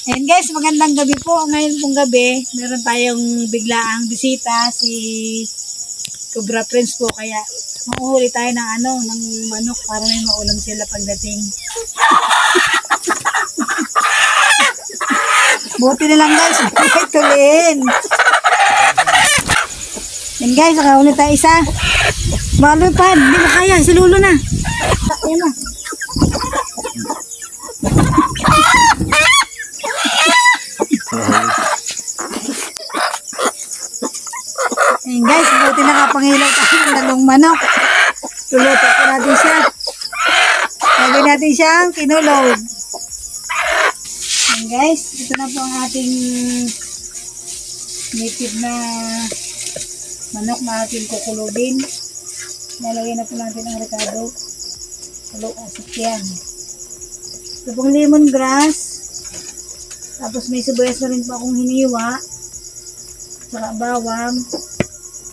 Ayan guys, magandang gabi po. Ngayon pong gabi, meron tayong biglaang bisita, si Cobra Prince po. Kaya makuhuli tayo ng ng manok para may maulam sila pagdating. Buti na lang guys, tuliin. Ayan guys, nakahuli tayo isa. Malupad, hindi mo kaya, si Lulo na. Ayan na. Ayan guys, buti nakapangilaw tayo ng dalawang manok. Tuluto po natin siya. Lagyan natin siyang kinulog. Ayan guys, ito na po ang ating native na manok na ating kukulubin. Nalagyan na po natin ang rekado. Tulo asik yan. Ito pong lemongrass. Tapos may sibuyas na rin po akong hiniwa. Saka bawang,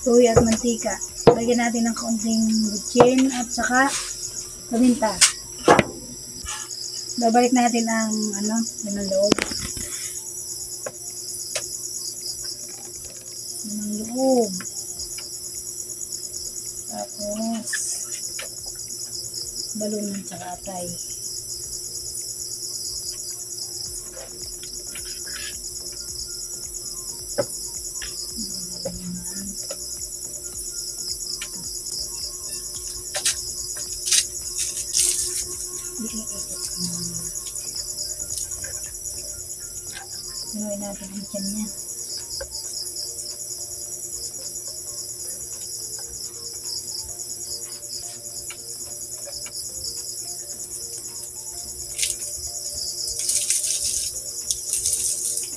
toyo at mantika. Lagyan natin ng kaunting bitchin at saka paminta. Babalik natin ang ng loob. Ng loob. Tapos balon at saka atay. Gawin natin ang tiyan niya.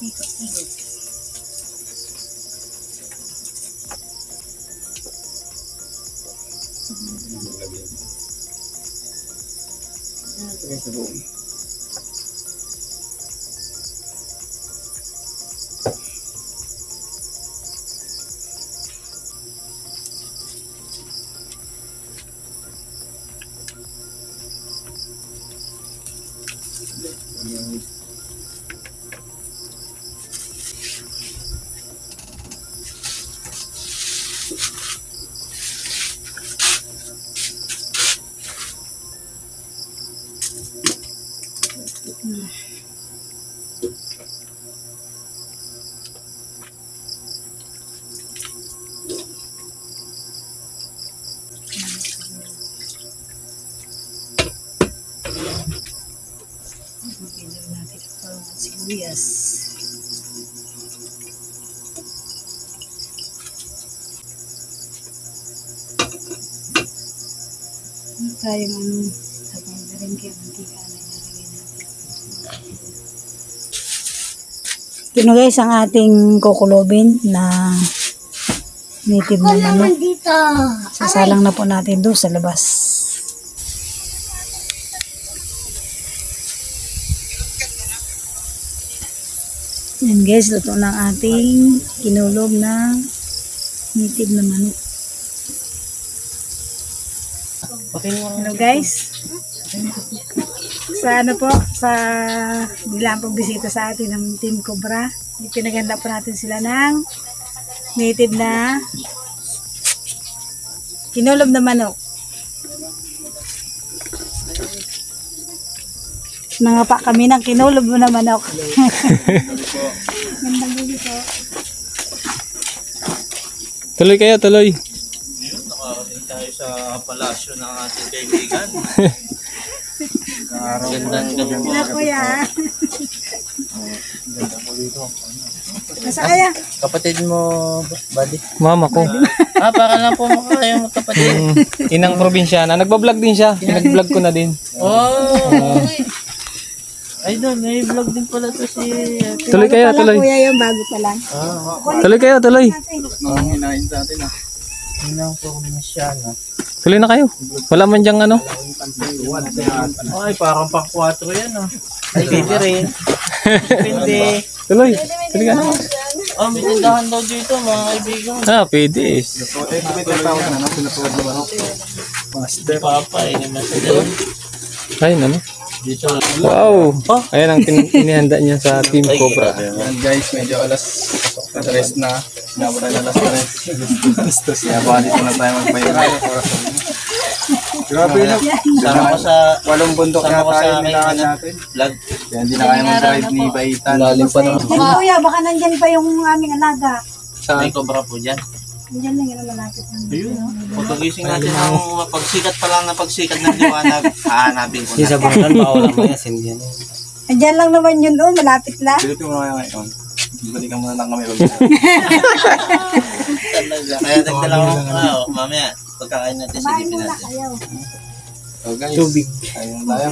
Ikot-ikot. Pilihan natin ang sibuyas. Tayong tapang na rin kaya mantika na ilalagay natin. Ito na guys ang ating kukulubin na native na manok. Sasalang na po natin doon sa labas. Yan guys, luto ng ating kinulog na native na manok. Hello guys. Sa biglaan pong bisita sa atin ng Team Cobra. Pinaganda po natin sila ng native na kinulog na manok. Nangapa kami ng kinulog na manok. Tuloy kayo, tuloy. Nakarating tayo sa palasyo ng ating kaibigan. Gandang gabi po. Kuya. Nasa kaya? Kapatid mo, buddy? Mama ko. Baka lang po kayo magkapatid. Inang probinsyana. Nagbablog din siya. Pinag-vlog ko na din. Oh! Ay doon, may vlog din pala to si... Tuloy kayo, tuloy. Kuya yung bago pa lang. Tuloy kayo, tuloy. Hinahin sa atin Hinang probinsyana. Tuloy na kayo. Wala man dyang Ay, parang pang 4 yan Ay, pwede rin. Pwede. Tuloy. Tuloy ka na. May tindahan daw dito mga kaibigan. Pwede. Master Papa, ini master. Ay, ano? Dito. Wow! Ayan ang inihanda niya sa Team Cobra. Yan guys, medyo alas 3 na. Nabot na alas 3. Kaya baka dito na tayo magpahinga. Grabe na. Sama ko sa Walong bundok na Sama ko tayo sa nilaan akin, natin. vlog. Kaya hindi na kaya mag-drive ni Baitan. Lalim pa naman. Yan kuya, baka nandyan pa yung aming alaga. May cobra po dyan. Nandyan lang yung malapit. Ayun. Pagkagising natin ng pagsikat pa lang na pagsikat ng liwanag, hahanapin ko na. Sa bangkan, bawal ang mga sindihan. Nandyan lang naman yun doon, malapit lang. Pilutin mo na kaya ngayon. Balikan muna lang kami. Talaga. Kaya nagdala ko mamaya. Pagkakain natin sa Kumain dipin muna natin. kayo. So guys, tubig. Ayun tayo.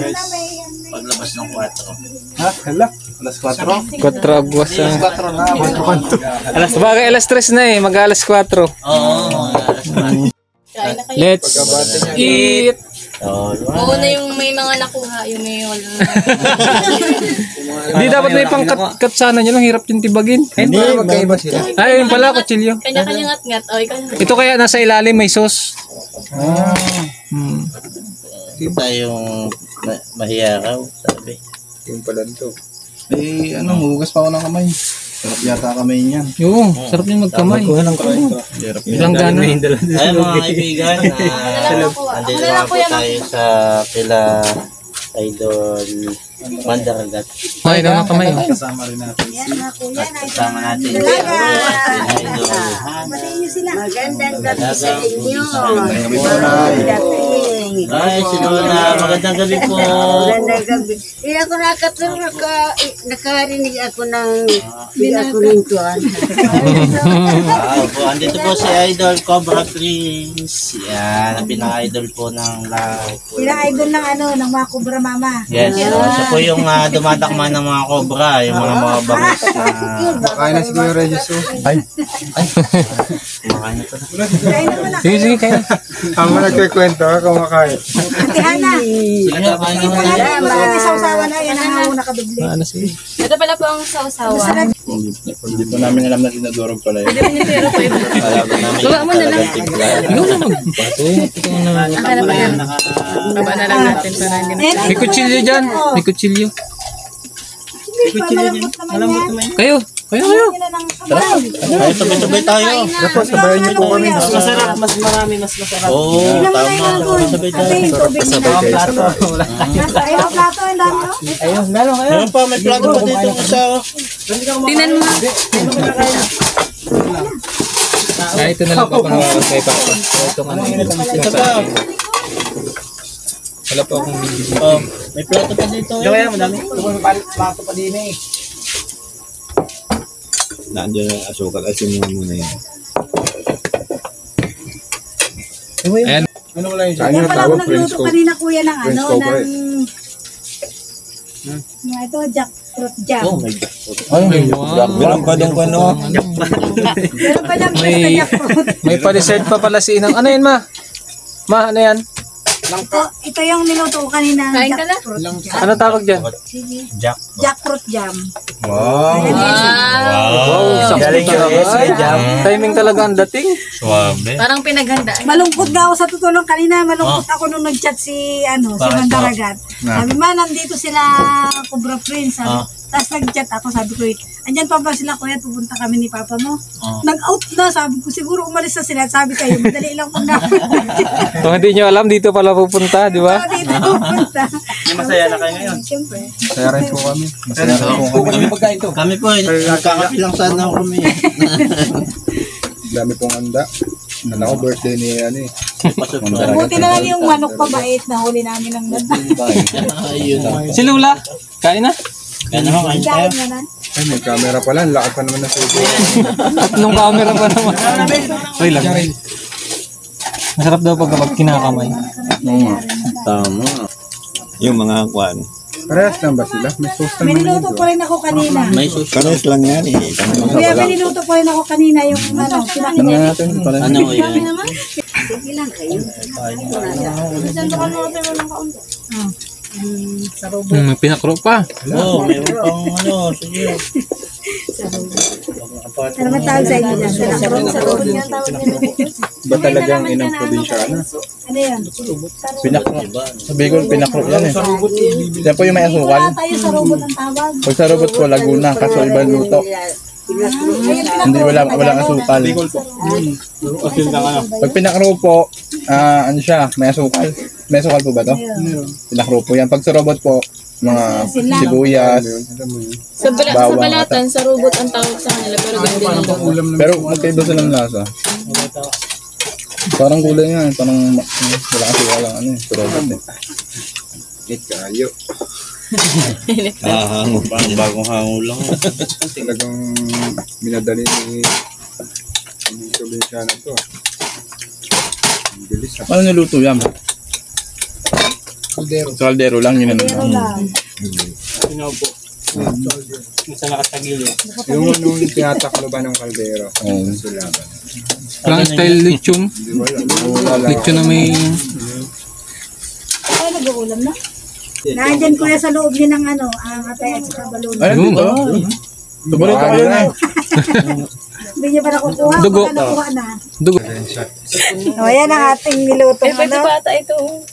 Paglabas ng 4. Ha? Hala? Alas 4? 4 agwas Alas na. 4 na. 4 kanto. Bagay alas 3 na eh, mag-alas 4. Oo. Alas 4. Let's eat! Oo na yung may mga nakuha, yung may wala. Hindi dapat may pangkat sana niya, ang hirap yung tibagin. Hindi, magkaiba sila. Ay, yun pala, kutsilyo. Kanya-kanya ngat-ngat. O, ikaw na. Ito kaya nasa ilalim may sauce. Tayong mahiyakaw, sabi. Yung pala ito. Eh, hugas pa ako ng kamay. Sarap yata kamay niyan. Yung, sarap niya magkamay. Sarap Ilang gana. Ay mga kaibigan, nandito na po tayo sa kila Idol Mandaragat. Ay, ilang kamay. Kasama rin natin. Yan mga kuya, Kasama natin si Dalaga. Idol Batiin niyo sila. Magandang gabi sa inyo. Kami po na. Dating. Ay, si Lola, magandang gabi po. Magandang gabi. Hindi ako nakarinig ako ng tuwan. Po, andito po si Idol Cobra Prince. Yan, ang pinaka-idol po ng live. Sila idol ng ng mga kubra mama. Yes, siya po yung dumadakma ng mga cobra, yung mga bangus na Kain na si Kuya Regis. Ay. kumakain na to. Kain naman na. Sige, sige, kaya. Ang nagkikwento ka kumakain. Ate Hana. Sila kain Ito na. natin yung mga sausawan na yan ang ako nakabibli. Ano sige? Ito pala po ang sausawa. Hindi po namin alam na dinadurog pala yun. Gawa mo na lang. Ikaw na magpato. Ikaw na Baba na lang natin para hindi na. May kutsilyo dyan. May kutsilyo. Malambot naman yan. Kayo. Kayo. Yun na ng kamay. Ay, sabay-sabay tayo. Tapos sabayan niyo po kami. Masarap. Oo, tama. Sabay tayo. Ate, yung tubig nila. Nasa ayun, plato, ang dami, no? Meron pa, may plato pa dito isa. Tingnan mo. Ito na lang pa panawakan kay Papa. Ito nga Ito pa. Wala pa akong video. Oh, may plato pa dito. Nandiyan yung asukal. Asin mo muna yun. Ayan. Ano wala yun? Kaya pala ako nagluto kanina kuya ng French cobra eh. ito, jackfruit jam. Oh my God. Ay, wow. Meron pa doon ko ano. Meron pa dyan May- fresh na jackfruit. May pa-dessert pa pala si Inang. Ano yan, ma? Ma, ano yan? Ito yung niluto ko kanina. Kain ka na? Jackfruit jam. Ano tawag dyan? Jack. Jackfruit jam. Wow. Wow, sakto talaga. Timing talaga ang dating. Suwabe. Parang pinaghandaan. Malungkot nga ako sa tutulong kanina. Malungkot ako nung nag-chat si si Mandaragat. Sabi ma, nandito sila Cobra Prince. Tapos nag-chat ako, sabi ko, andyan pa ba sila kuya, pupunta kami ni Papa mo. Nag-out na, sabi ko, siguro umalis na sila. Sabi kayo, madali lang kung Kung hindi nyo alam, dito pala pupunta, di ba? dito pupunta. Masaya na kayo ngayon. Siyempre. Kaya rin po kami. Masaya po kami. Kami po, nagkakapi lang sana kami. Dami pong handa. Alam ko birthday ni ano eh. Buti na lang yung manok pabait na huli namin ng ganda. Ayun. Si Lula, kain na. Kaya naman, kain tayo. Dahil na. Ay, may camera pala. Ang laki pa naman ng cellphone. Tatlong camera pa naman. Uy lang. Masarap daw pag kinakamay. Tama. Yung mga kwan. Parehas lang ba sila? May sauce May naman niluto po rin ako kanina. May sushi. Pares lang yan eh. Kuya, may niluto po rin ako kanina yung pinakita. natin. Pala Ano ko yan? Sige lang kayo. Pinakro pa. Oo, mayroon pang ano, sige. Ano man tawag sa inyo dyan? Pinakro? Ba talagang inang probinsyana? Ano yan? Pinakro. Sa Bicol, pinakro yan eh. Yan po yung may asukal. Wala tayo sa robot ang tawag. Pag sa robot po, Laguna, kaso ibang luto. Hindi, walang asukal. Pag pinakro po, ano siya, may asukal. May asukal po ba to? Pinakro po yan. Pag sa robot po, mga sibuyas. Sa Bawang, balatan, sa robot ang tawag sa kanila, pero ganun din ang tawag. Pero magkaiba sila ng lasa. Parang gulay nga eh. Parang wala kasi walang ano eh. Sa robot eh. Hango pa. Parang bagong hango lang. Talagang minadali ni probinsyana to. Ang bilis ah. Paano niluto yan? Sa kaldero lang yun. Pero lang. Yung anong tinataklo ba ng kaldero? Sulaban. Parang style lechon. Lechon na may... Ay, nag-uulam na. Nandyan kuya sa loob niya ng ano, ang atay at saka balon. Ay, dito. Tubalito kayo na. Hindi niya pa nakukuha. Dugo. Baka nakuha na. Dugo. O, yan ang ating nilutong Pwede ano. ba ata ito?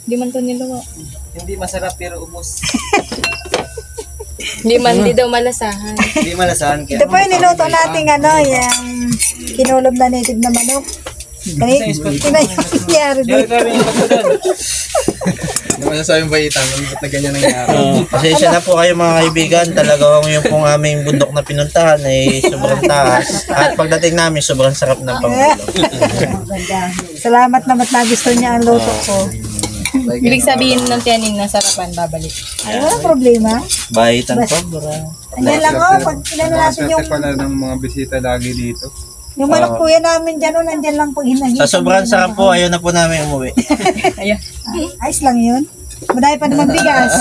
Di man to nilawa. Hindi masarap pero ubos. Di man, di daw malasahan. Hindi malasahan kaya. Ito po yung niluto nating ano, yung kinulob na native na manok. Nangyari dito. Hindi mo nasabing baitan. Ba't na ganyan nangyari? Pasensya na po kayo mga kaibigan. Talagang yung pong aming bundok na pinuntahan ay sobrang taas. At pagdating namin, sobrang sarap ng pangulo. Salamat naman na gusto niya ang luto ko. Ibig sabihin ng tiyanin na sarapan, babalik. Ay, walang problema. Baitan cobra. Andyan lang o, pag inano natin yung, Swerte pala ng mga bisita lagi dito. yung manok kuya namin dyan, o, nandyan lang pag hinahit. Sa sobrang sarap po, ayaw na po namin umuwi. Ayun. Ayos lang yun. Madami pa naman bigas.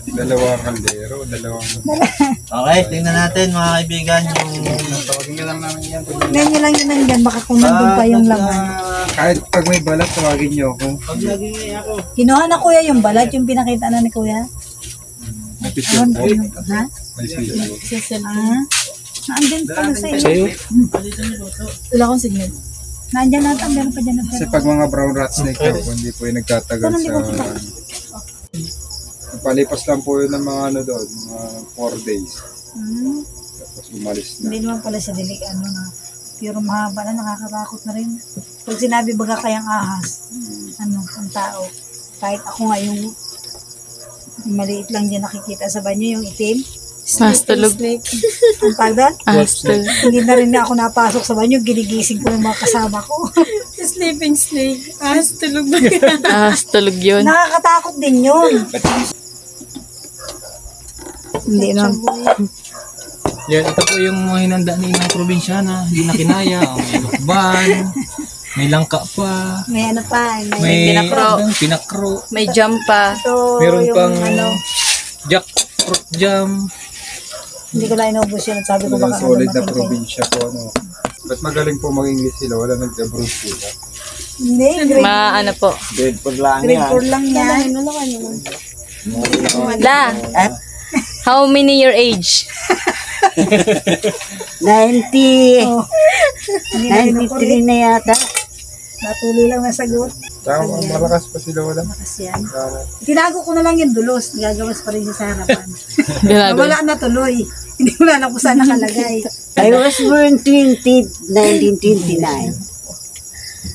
Dalawang kaldero, dalawang... Okay, tingnan natin mga kaibigan yung... Ngayon nyo lang yun nandyan, baka kung nandun pa yung laman. Kahit pag may balat, tawagin niyo ako. Kinuha na kuya yung balat, yung pinakita na ni kuya. May picture po. Ha? May picture. Ah? Naandyan pala sa iyo. Wala akong signal. Naandyan natin, meron pa dyan na Kasi pag mga brown rat snake na po, hindi po yung nagtatagal sa... Palipas lang po yun ng mga ano doon, mga 4 days. Tapos umalis na. Hindi naman pala sa dilig, ano na, puro mahaba na, nakakatakot na rin. Pag sinabi baga kayang ahas, ano, ang tao. Kahit ako nga yung maliit lang dyan nakikita sa banyo, yung itim. Ahastulog. Ang tagdal, Ahastulog. hindi na rin ako napasok sa banyo, ginigising ko yung mga kasama ko. Sleeping snake. Ahastulog ba yan? Ahastulog yun. Nakakatakot din yun. Hindi na. Yan, ito po yung mga hinanda ni Inang Probinsyana. Hindi na kinaya. May lukban. May langka pa. May ano pa, May pinakro. pinakro. May jump pa. ito Meron yung pang ano, jackfruit jam. hindi ko na inubos yun at sabi ko Walang baka solid na matindi. probinsya po. Ano. Ba't magaling po mag-English sila? Wala nag-abroad sila. Hindi, grade, Ano po. Grade 4 lang grade 4 lang yan. La, how many your age? 90. Oh. Hindi na kinukulit. 93 na yata. Natuloy lang na sagot. Tsaka malakas pa sila wala. Kasi yan. Tinago ko na lang yung dulos. Gagawas pa rin siya sa harapan. Ginagawa. Wala na tuloy. Hindi ko na kung saan nakalagay. I was born 1929.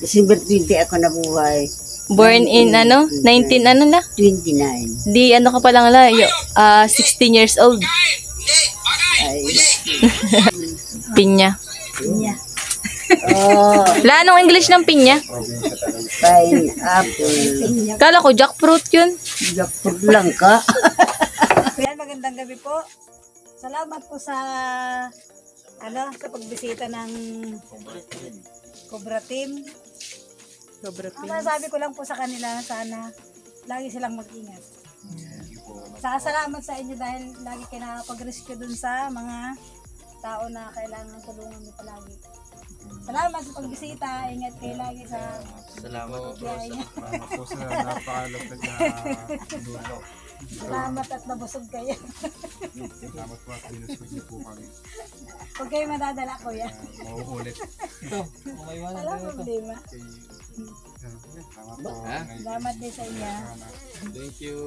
December 20 ako nabuhay. Born in 19 la? 29. Di ka pa lang la, 16 years old. Ay. Pinya. Niya. Oh, La, anong English ng pinya? pineapple. Kala ko jackfruit yun. Jackfruit lang ka. Kaya magandang gabi po. Salamat po sa sa pagbisita ng Cobra Team. Ang masasabi ko lang po sa kanila, sana lagi silang mag-ingat. Salamat sa inyo dahil lagi kayo nakapag-rescue dun sa mga tao na kailangan tulungan nyo palagi. Salamat sa pagbisita. Ingat kayo lagi sa Salamat po. biyahe niyo. Salamat po sa napakalapit na dulo. Salamat at nabusog kayo. Salamat po at binusog niyo po kami. Huwag kayo madadala, kuya. Mauulit. Ito, may iwanan Walang tayo ito. problema. Salamat po. Salamat din sa inyo. Salamat. Thank you.